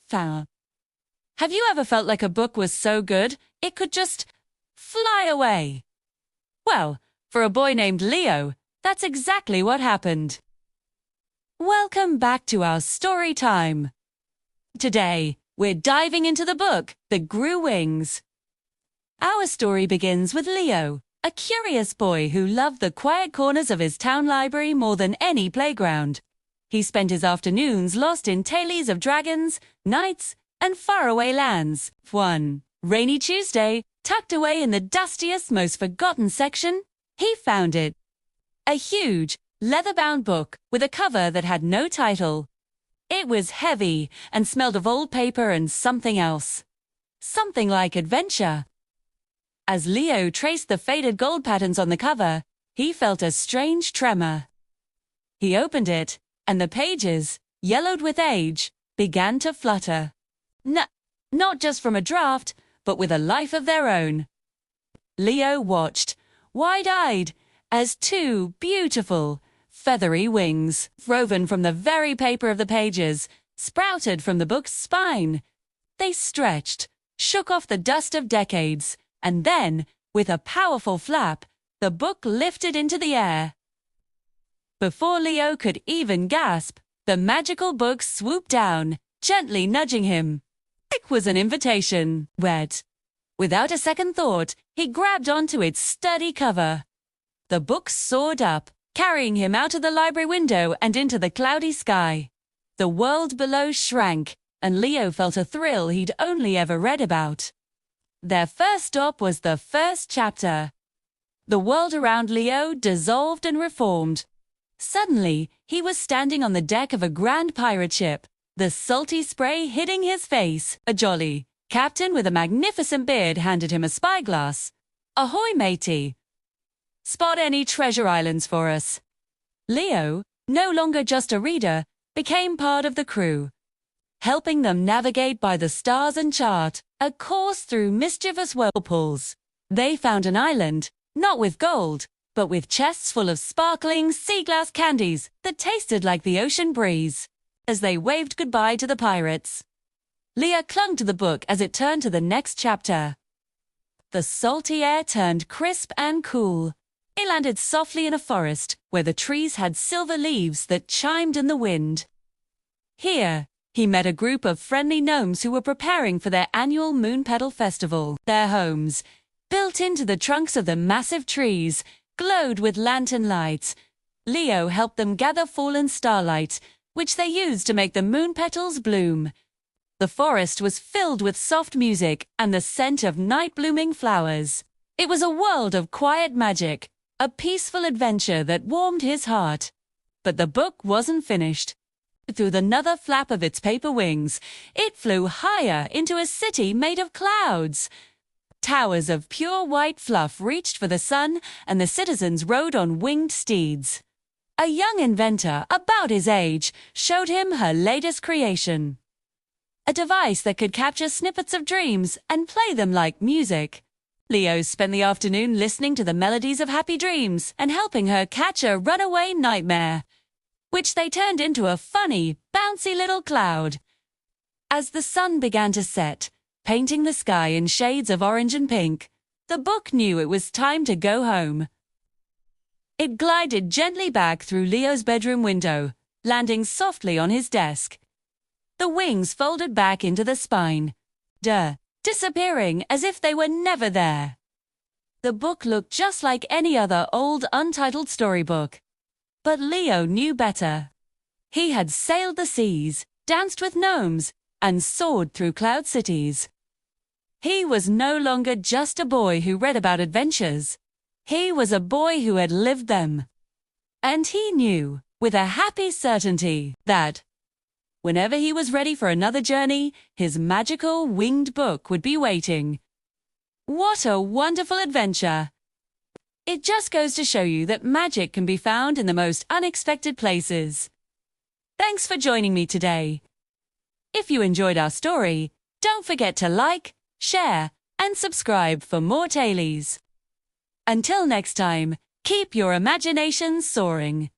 found. Have you ever felt like a book was so good, it could just fly away? Well, for a boy named Leo, that's exactly what happened. Welcome back to our story time. Today, we're diving into the book that grew wings. Our story begins with Leo, a curious boy who loved the quiet corners of his town library more than any playground. He spent his afternoons lost in tales of dragons, knights, and faraway lands. One rainy Tuesday, tucked away in the dustiest, most forgotten section, he found it. A huge, leather-bound book with a cover that had no title. It was heavy and smelled of old paper and something else. Something like adventure. As Leo traced the faded gold patterns on the cover, he felt a strange tremor. He opened it, and the pages, yellowed with age, began to flutter. Not just from a draft, but with a life of their own. Leo watched, wide-eyed, as two beautiful, feathery wings, woven from the very paper of the pages, sprouted from the book's spine. They stretched, shook off the dust of decades, and then, with a powerful flap, the book lifted into the air. Before Leo could even gasp, the magical book swooped down, gently nudging him. It was an invitation, wet. Without a second thought, he grabbed onto its sturdy cover. The book soared up, carrying him out of the library window and into the cloudy sky. The world below shrank, and Leo felt a thrill he'd only ever read about. Their first stop was the first chapter. The world around Leo dissolved and reformed. Suddenly, he was standing on the deck of a grand pirate ship, the salty spray hitting his face. A jolly captain with a magnificent beard handed him a spyglass. "Ahoy, matey! Spot any treasure islands for us." Leo, no longer just a reader, became part of the crew, helping them navigate by the stars and chart a course through mischievous whirlpools. They found an island, not with gold, but with chests full of sparkling sea glass candies that tasted like the ocean breeze. As they waved goodbye to the pirates, Leo clung to the book as it turned to the next chapter. The salty air turned crisp and cool. It landed softly in a forest where the trees had silver leaves that chimed in the wind. Here, he met a group of friendly gnomes who were preparing for their annual Moon Petal Festival. Their homes, built into the trunks of the massive trees, glowed with lantern lights. Leo helped them gather fallen starlight, which they used to make the moon petals bloom. The forest was filled with soft music and the scent of night-blooming flowers. It was a world of quiet magic, a peaceful adventure that warmed his heart. But the book wasn't finished. Through another flap of its paper wings, it flew higher into a city made of clouds. Towers of pure white fluff reached for the sun, and the citizens rode on winged steeds. A young inventor, about his age, showed him her latest creation. A device that could capture snippets of dreams and play them like music. Leo spent the afternoon listening to the melodies of happy dreams and helping her catch a runaway nightmare, which they turned into a funny, bouncy little cloud. As the sun began to set, painting the sky in shades of orange and pink, the book knew it was time to go home. It glided gently back through Leo's bedroom window, landing softly on his desk. The wings folded back into the spine, disappearing as if they were never there. The book looked just like any other old untitled storybook. But Leo knew better. He had sailed the seas, danced with gnomes, and soared through cloud cities. He was no longer just a boy who read about adventures. He was a boy who had lived them. And he knew, with a happy certainty, that whenever he was ready for another journey, his magical winged book would be waiting. What a wonderful adventure! It just goes to show you that magic can be found in the most unexpected places. Thanks for joining me today. If you enjoyed our story, don't forget to like, share, and subscribe for more tailies. Until next time, keep your imagination soaring.